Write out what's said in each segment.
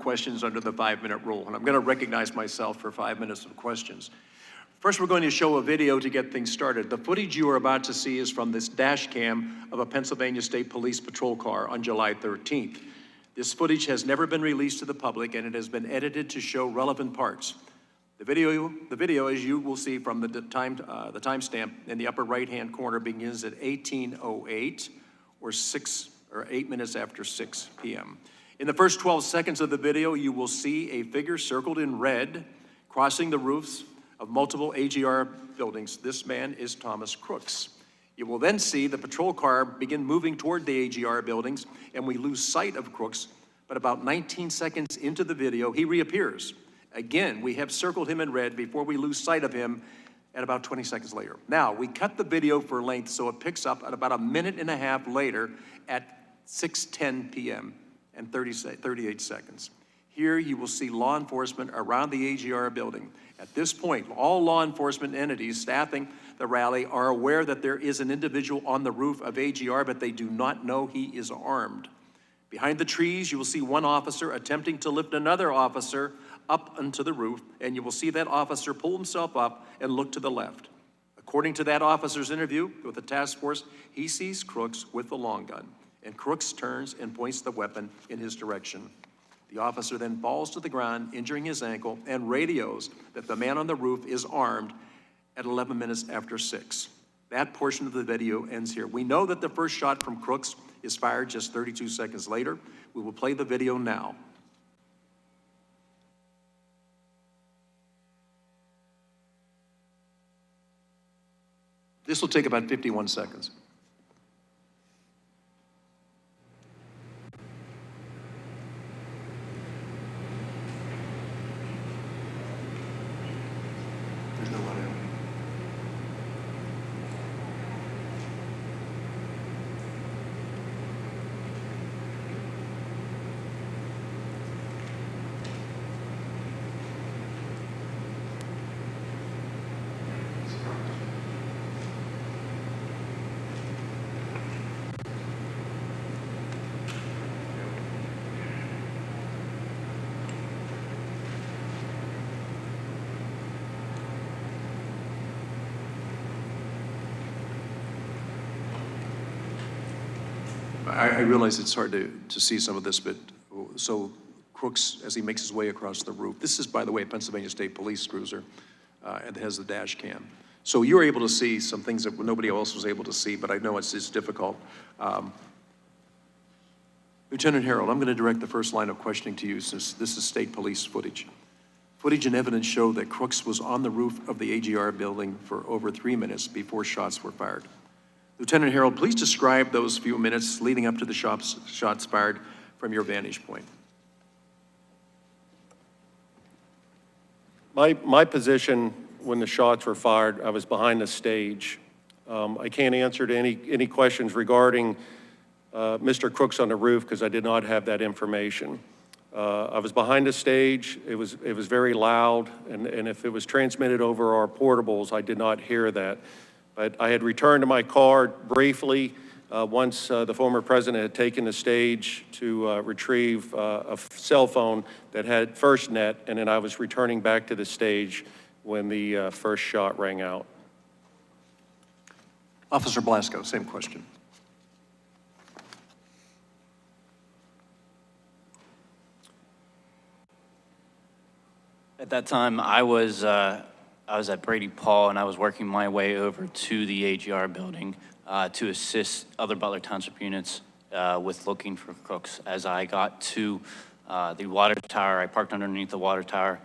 questions under the 5-minute rule, and I'm going to recognize myself for 5 minutes of questions. First, we're going to show a video to get things started. The footage you are about to see is from this dash cam of a Pennsylvania State Police patrol car on July 13th. This footage has never been released to the public, and it has been edited to show relevant parts. The video, as you will see from the timestamp in the upper right-hand corner, begins at 18:08 or 8 minutes after 6 p.m. In the first 12 seconds of the video, you will see a figure circled in red crossing the roofs of multiple AGR buildings. This man is Thomas Crooks. You will then see the patrol car begin moving toward the AGR buildings, and we lose sight of Crooks, but about 19 seconds into the video, he reappears. Again, we have circled him in red before we lose sight of him at about 20 seconds later. Now, we cut the video for length so it picks up at about a minute and a half later at 6:10 p.m. and 38 seconds. Here you will see law enforcement around the AGR building. At this point, all law enforcement entities staffing the rally are aware that there is an individual on the roof of AGR, but they do not know he is armed. Behind the trees, you will see one officer attempting to lift another officer up onto the roof, and you will see that officer pull himself up and look to the left. According to that officer's interview with the task force, he sees Crooks with the long gun, and Crooks turns and points the weapon in his direction. The officer then falls to the ground, injuring his ankle, and radios that the man on the roof is armed at 11 minutes after 6. That portion of the video ends here. We know that the first shot from Crooks is fired just 32 seconds later. We will play the video now. This will take about 51 seconds. There's no one in. I realize it's hard to see some of this, but so Crooks, as he makes his way across the roof, this is, by the way, a Pennsylvania State Police cruiser, and it has the dash cam. So you're able to see some things that nobody else was able to see, but I know it's difficult. Lieutenant Harold, I'm going to direct the first line of questioning to you, since this is state police footage. Footage and evidence show that Crooks was on the roof of the AGR building for over 3 minutes before shots were fired. Lieutenant Harold, please describe those few minutes leading up to the shots fired from your vantage point. My position when the shots were fired, I was behind the stage. I can't answer to any questions regarding Mr. Crooks on the roof because I did not have that information. I was behind the stage. It was very loud, and if it was transmitted over our portables, I did not hear that. But I had returned to my car briefly once the former president had taken the stage to retrieve a cell phone that had FirstNet, and then I was returning back to the stage when the first shot rang out. Officer Blasco, same question. At that time, I was at Brady Paul, and I was working my way over to the AGR building to assist other Butler Township units with looking for Crooks. As I got to the water tower, I parked underneath the water tower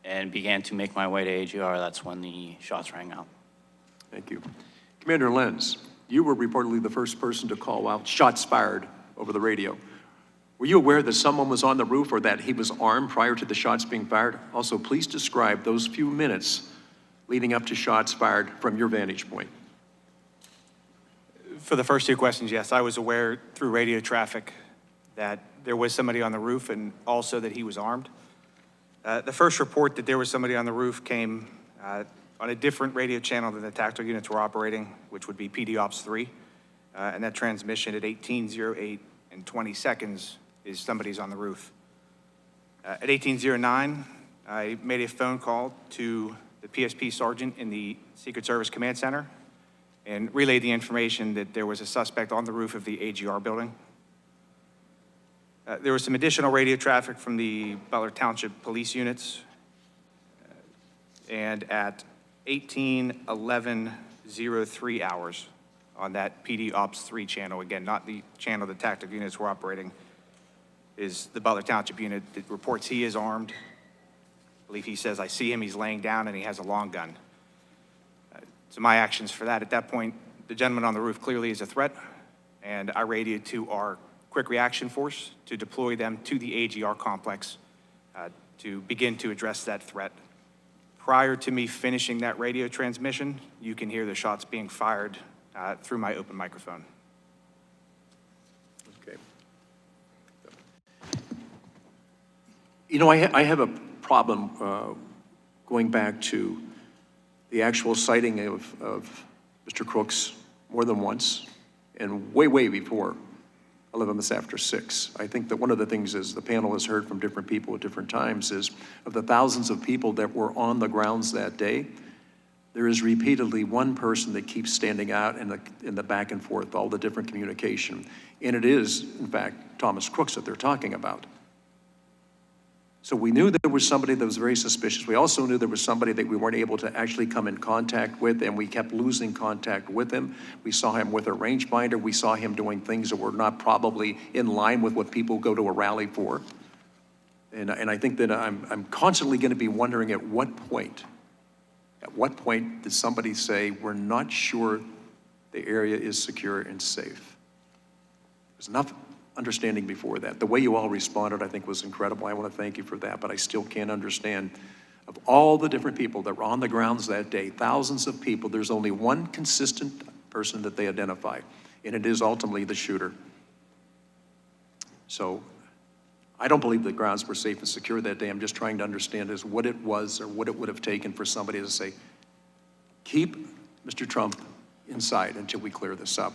and began to make my way to AGR. That's when the shots rang out. Thank you. Commander Lenz, you were reportedly the first person to call out shots fired over the radio. Were you aware that someone was on the roof or that he was armed prior to the shots being fired? Also, please describe those few minutes leading up to shots fired from your vantage point. For the first two questions, yes, I was aware through radio traffic that there was somebody on the roof and also that he was armed. The first report that there was somebody on the roof came on a different radio channel than the tactical units were operating, which would be PD Ops 3. And that transmission at 18:08 and 20 seconds is somebody's on the roof. At 1809, I made a phone call to the PSP sergeant in the Secret Service Command Center and relayed the information that there was a suspect on the roof of the AGR building. There was some additional radio traffic from the Butler Township police units. And at 18:11:03 hours on that PD Ops 3 channel, again, not the channel the tactical units were operating, is the Butler Township unit that reports he is armed. I believe he says, I see him, he's laying down, and he has a long gun. So my actions for that, at that point, the gentleman on the roof clearly is a threat, and I radioed to our quick reaction force to deploy them to the AGR complex to begin to address that threat. Prior to me finishing that radio transmission, you can hear the shots being fired through my open microphone. Okay. You know, I have a problem going back to the actual sighting of Mr. Crooks more than once, and way before 11 minutes after 6. I think that one of the things is the panel has heard from different people at different times is of the thousands of people that were on the grounds that day, there is repeatedly one person that keeps standing out in the back and forth, all the different communication. And it is, in fact, Thomas Crooks that they're talking about. So we knew there was somebody that was very suspicious. We also knew there was somebody that we weren't able to actually come in contact with, and we kept losing contact with him. We saw him with a rangefinder. We saw him doing things that were not probably in line with what people go to a rally for. And I think that I'm constantly going to be wondering at what point did somebody say, we're not sure the area is secure and safe? There's enough understanding before that. The way you all responded, I think, was incredible. I want to thank you for that, but I still can't understand of all the different people that were on the grounds that day, thousands of people, there's only one consistent person that they identify, and it is ultimately the shooter. So I don't believe the grounds were safe and secure that day. I'm just trying to understand is what it was or what it would have taken for somebody to say, keep Mr. Trump inside until we clear this up.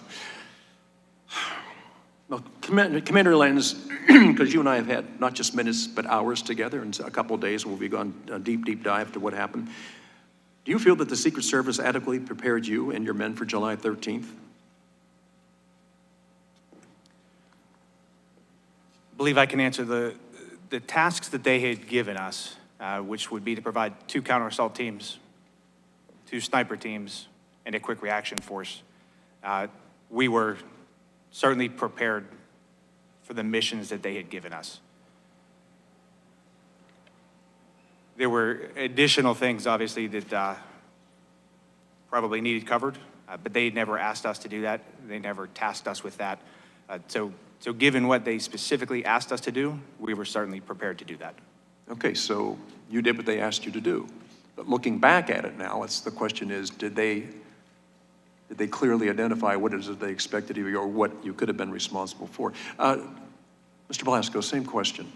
Well, Commander Lenz, because you and I have had not just minutes, but hours together, and a couple of days we'll be gone a deep dive to what happened. Do you feel that the Secret Service adequately prepared you and your men for July 13th? I believe I can answer the tasks that they had given us, which would be to provide 2 counter-assault teams, 2 sniper teams, and a quick reaction force. We were certainly prepared for the missions that they had given us. There were additional things, obviously, that probably needed covered, but they never asked us to do that. They never tasked us with that. So given what they specifically asked us to do, we were certainly prepared to do that. Okay, so you did what they asked you to do. But looking back at it now, the question is, did they clearly identify what it is that they expected of you or what you could have been responsible for? Mr. Blasco, same question.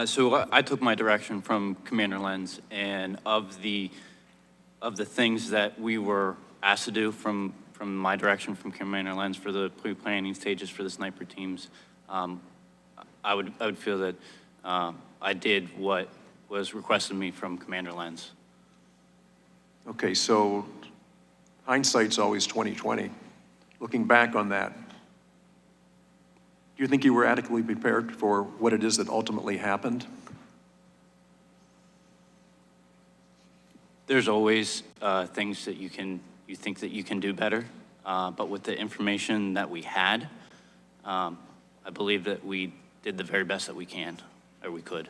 So I took my direction from Commander Lenz, and of the things that we were asked to do from my direction from Commander Lenz for the pre-planning stages for the sniper teams, I would feel that I did what was requested of me from Commander Lenz. Okay, so hindsight's always 20/20. Looking back on that, do you think you were adequately prepared for what it is that ultimately happened? There's always things that you think that you can do better, but with the information that we had, I believe that we did the very best that we can, or we could.